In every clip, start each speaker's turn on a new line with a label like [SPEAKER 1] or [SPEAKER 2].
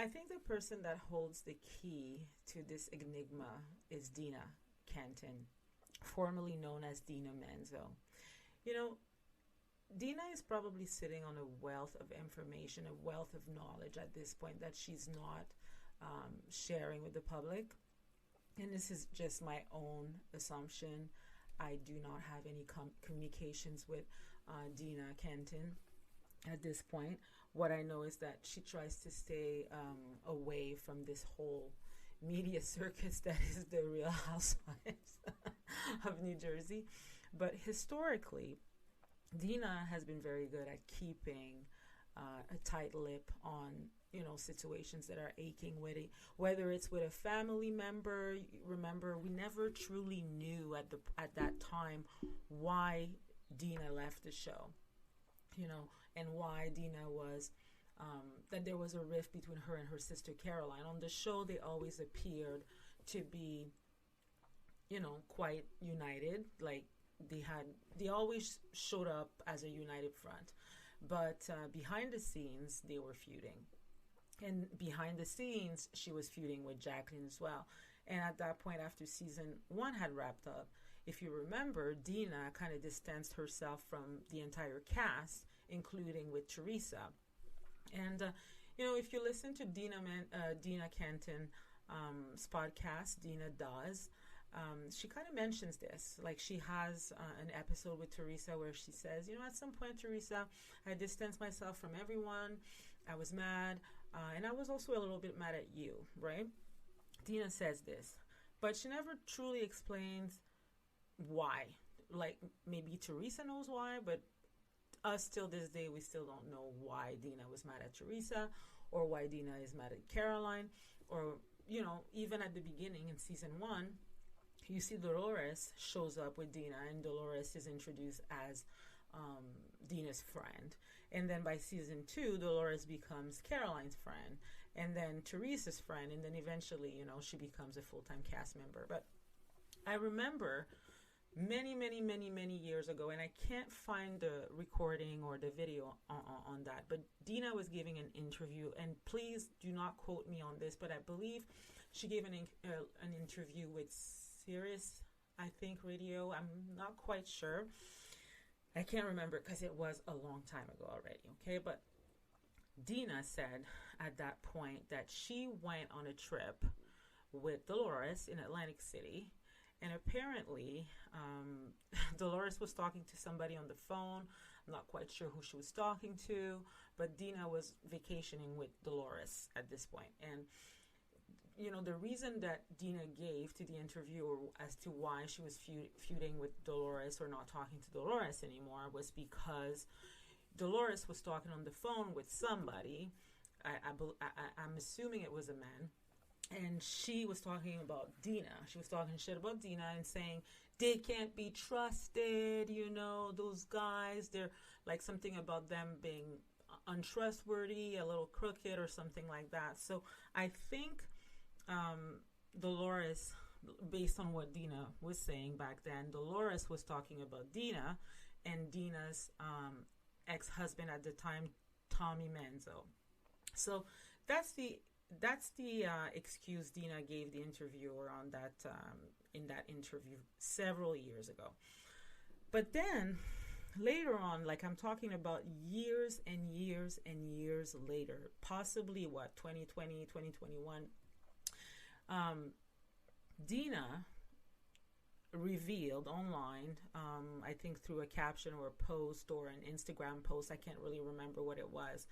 [SPEAKER 1] I think the person that holds the key to this enigma is Dina Canton, formerly known as Dina Menzo. You know, Dina is probably sitting on a wealth of information, a wealth of knowledge at this point that she's not sharing with the public. And this is just my own assumption. I do not have any communications with Dina Kenton at this point. What I know is that she tries to stay away from this whole media circus that is the Real Housewives of New Jersey. But historically, Dina has been very good at keeping a tight lip on situations that are aching with it, whether it's with a family member. Remember, we never truly knew at that time why Dina left the show, and why Dina was that there was a rift between her and her sister Caroline. On the show, they always appeared to be, quite united. Like they always showed up as a united front, but behind the scenes, they were feuding. And behind the scenes, she was feuding with Jacqueline as well. And at that point, after season 1 had wrapped up, if you remember, Dina kind of distanced herself from the entire cast, including with Teresa. And, if you listen to Dina Canton's podcast, Dina Does, she kind of mentions this. Like, she has an episode with Teresa where she says, at some point, Teresa, I distanced myself from everyone. I was mad. And I was also a little bit mad at you, right? Dina says this, but she never truly explains why. Like, maybe Teresa knows why, but us till this day, we still don't know why Dina was mad at Teresa, or why Dina is mad at Caroline, or, even at the beginning in season 1, you see Dolores shows up with Dina, and Dolores is introduced as Dina's friend. And then by season 2, Dolores becomes Caroline's friend, and then Teresa's friend, and then eventually, she becomes a full-time cast member. But I remember many, many, many, many years ago, and I can't find the recording or the video on that, but Dina was giving an interview, and please do not quote me on this, but I believe she gave an interview with Sirius, I think, radio. I'm not quite sure. I can't remember because it was a long time ago already, okay? But Dina said at that point that she went on a trip with Dolores in Atlantic City, and apparently Dolores was talking to somebody on the phone. I'm not quite sure who she was talking to, but Dina was vacationing with Dolores at this point. And the reason that Dina gave to the interviewer as to why she was feuding with Dolores or not talking to Dolores anymore was because Dolores was talking on the phone with somebody. I'm assuming it was a man. And she was talking about Dina. She was talking shit about Dina and saying, they can't be trusted, those guys. They're like something about them being untrustworthy, a little crooked or something like that. So I think Dolores, based on what Dina was saying back then, Dolores was talking about Dina and Dina's ex-husband at the time, Tommy Manzo. So that's the excuse Dina gave the interviewer on that in that interview several years ago. But then later on, like I'm talking about years and years and years later, possibly 2020, 2021, Dina revealed online, I think through a caption or a post or an Instagram post, I can't really remember what it was,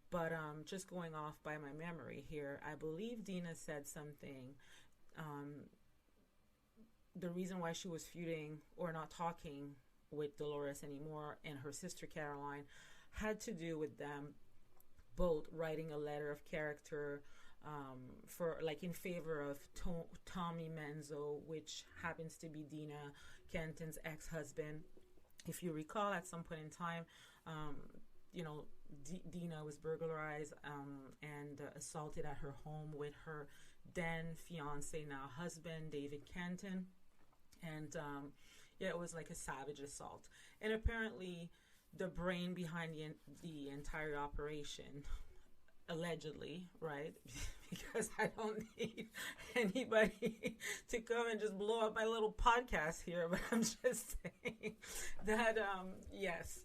[SPEAKER 1] but just going off by my memory here, I believe Dina said something, the reason why she was feuding or not talking with Dolores anymore and her sister Caroline had to do with them both writing a letter of character for like in favor of Tommy Manzo, which happens to be Dina Kenton's ex-husband. If you recall, at some point in time, Dina was burglarized and assaulted at her home with her then fiance, now husband, David Kenton. And it was like a savage assault. And apparently the brain behind the entire operation allegedly, right? Because I don't need anybody to come and just blow up my little podcast here, but I'm just saying that, yes,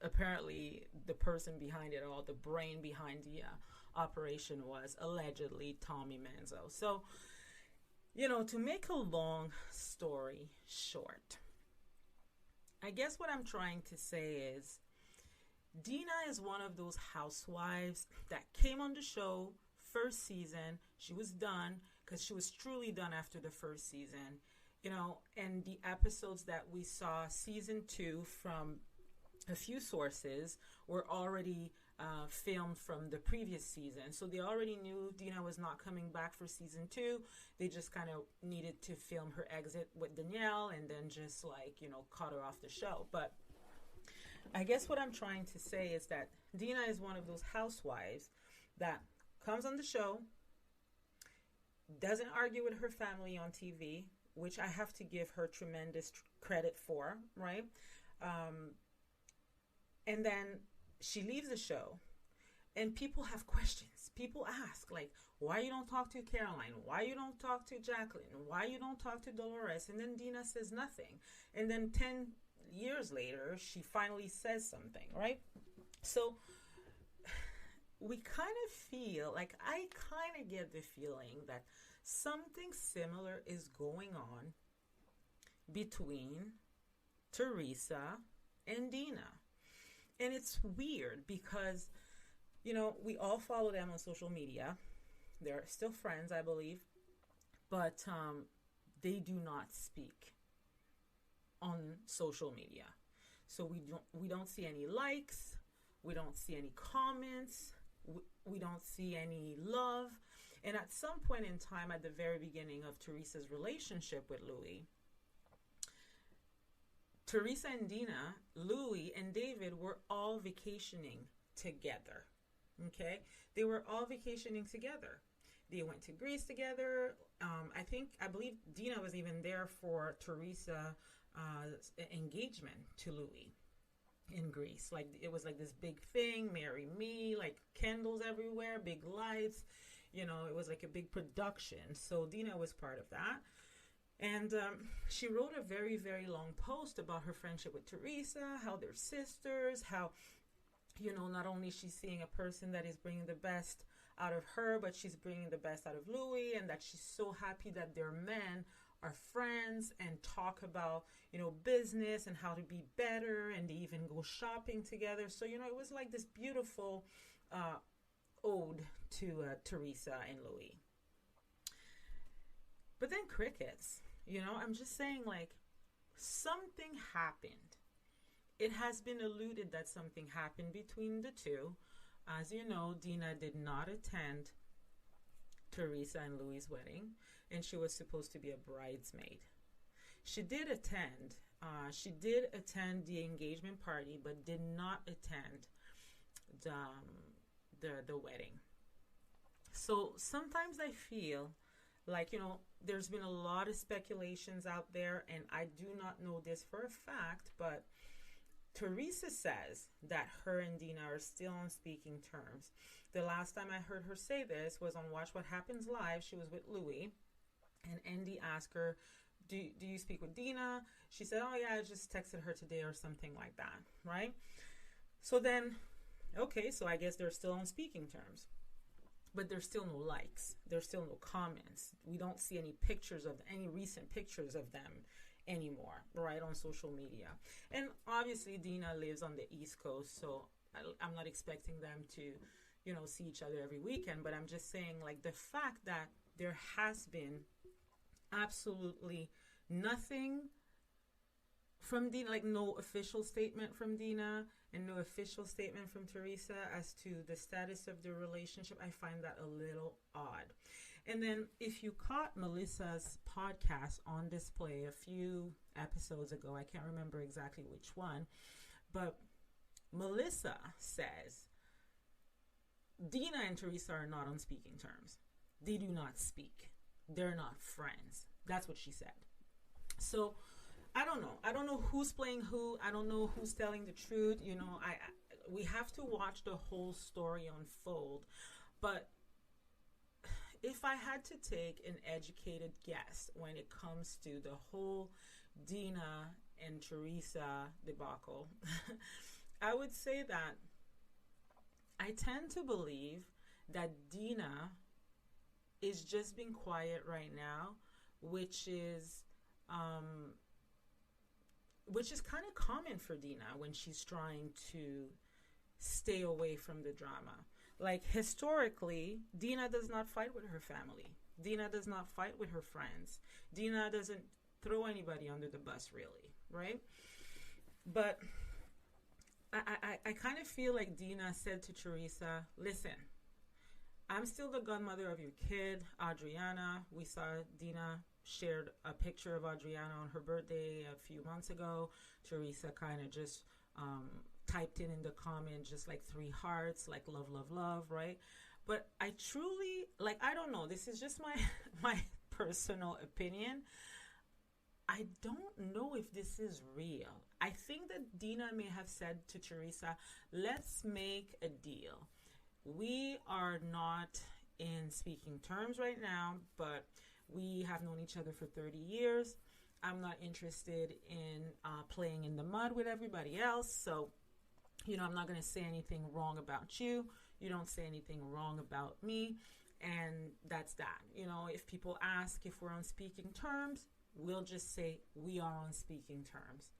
[SPEAKER 1] apparently the person behind it all, the brain behind the operation was allegedly Tommy Manzo. So, to make a long story short, I guess what I'm trying to say is Dina is one of those housewives that came on the show first season. She was done because she was truly done after the first season, and the episodes that we saw season 2 from a few sources were already filmed from the previous season. So they already knew Dina was not coming back for season 2. They just kind of needed to film her exit with Danielle and then just cut her off the show. But I guess what I'm trying to say is that Dina is one of those housewives that comes on the show, doesn't argue with her family on TV, which I have to give her tremendous credit for, right? And then she leaves the show, and people have questions. People ask, like, why you don't talk to Caroline? Why you don't talk to Jacqueline? Why you don't talk to Dolores? And then Dina says nothing. And then 10 years later, she finally says something, right? So we kind of feel, like, I kind of get the feeling that something similar is going on between Teresa and Dina. And it's weird because, we all follow them on social media. They're still friends, I believe. But they do not speak on social media. So we don't see any likes. We don't see any comments. We don't see any love. And at some point in time, at the very beginning of Teresa's relationship with Louie, Teresa and Dina, Louie and David were all vacationing together. Okay? They were all vacationing together. They went to Greece together. I believe Dina was even there for Teresa's engagement to Louie in Greece. Like, it was like this big thing, marry me, like candles everywhere, big lights. It was like a big production. So Dina was part of that. And she wrote a very, very long post about her friendship with Teresa, how they're sisters, how, not only she's seeing a person that is bringing the best out of her, but she's bringing the best out of Louie, and that she's so happy that their men are friends and talk about, business and how to be better, and they even go shopping together. So, it was like this beautiful ode to Teresa and Louie. But then crickets, I'm just saying, like, something happened. It has been alluded that something happened between the two. As you know, Dina did not attend Teresa and Louie's wedding, and she was supposed to be a bridesmaid. She did attend the engagement party, but did not attend the wedding. So sometimes I feel like, there's been a lot of speculations out there, and I do not know this for a fact, but Teresa says that her and Dina are still on speaking terms. The last time I heard her say this was on Watch What Happens Live. She was with Louie, and Andy asked her, do you speak with Dina? She said, oh yeah, I just texted her today or something like that, right? So then, okay, so I guess they're still on speaking terms. But there's still no likes. There's still no comments. We don't see any recent pictures of them anymore, right, on social media. And obviously Dina lives on the East Coast, so I'm not expecting them to, see each other every weekend. But I'm just saying, like, the fact that there has been absolutely nothing from Dina, like no official statement from Dina and no official statement from Teresa as to the status of their relationship, I find that a little odd. And then if you caught Melissa's podcast On Display a few episodes ago, I can't remember exactly which one, but Melissa says Dina and Teresa are not on speaking terms. They do not speak. They're not friends. That's what she said. So I don't know. I don't know who's playing who. I don't know who's telling the truth. we have to watch the whole story unfold. But if I had to take an educated guess when it comes to the whole Dina and Teresa debacle, I would say that I tend to believe that Dina is just being quiet right now, which is kind of common for Dina when she's trying to stay away from the drama. Like, historically, Dina does not fight with her family. Dina does not fight with her friends. Dina doesn't throw anybody under the bus, really, right? But I kind of feel like Dina said to Teresa, listen, I'm still the godmother of your kid, Adriana. We saw Dina shared a picture of Adriana on her birthday a few months ago. Teresa kind of just typed in the comment just like 3 hearts, like love, love, love, right? But I truly, like, I don't know. This is just my personal opinion. I don't know if this is real. I think that Dina may have said to Teresa, let's make a deal. We are not in speaking terms right now, but we have known each other for 30 years. I'm not interested in playing in the mud with everybody else. So, I'm not going to say anything wrong about you. You don't say anything wrong about me. And that's that. If people ask if we're on speaking terms, we'll just say we are on speaking terms.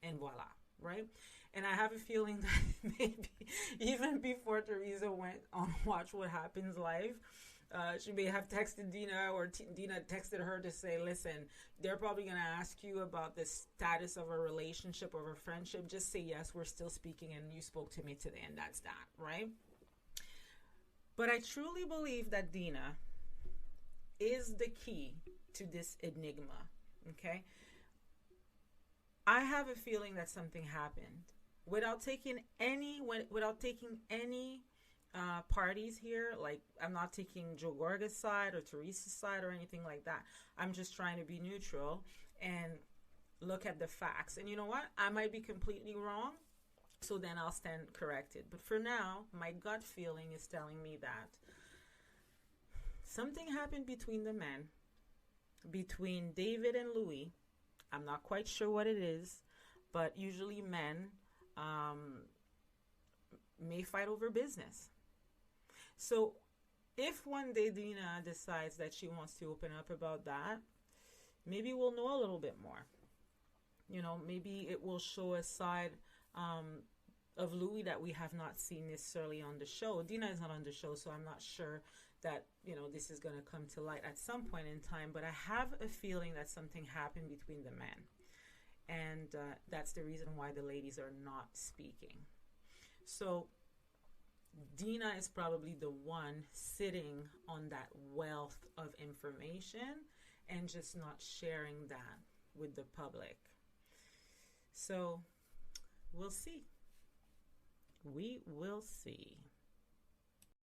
[SPEAKER 1] And voila, right? And I have a feeling that maybe even before Teresa went on Watch What Happens Live, she may have texted Dina, or Dina texted her to say, listen, they're probably going to ask you about the status of a relationship or a friendship. Just say, yes, we're still speaking and you spoke to me today, and that's that, right? But I truly believe that Dina is the key to this enigma, okay? I have a feeling that something happened. Without taking any parties here, like, I'm not taking Joe Gorga's side or Teresa's side or anything like that. I'm just trying to be neutral and look at the facts. And you know what? I might be completely wrong, so then I'll stand corrected. But for now, my gut feeling is telling me that something happened between the men, between David and Louie. I'm not quite sure what it is, but usually men may fight over business. So if one day Dina decides that she wants to open up about that, maybe we'll know a little bit more. Maybe it will show a side of Louie that we have not seen necessarily on the show. Dina is not on the show, so I'm not sure that, this is going to come to light at some point in time. But I have a feeling that something happened between the men. And that's the reason why the ladies are not speaking. So Dina is probably the one sitting on that wealth of information and just not sharing that with the public. So we'll see. We will see.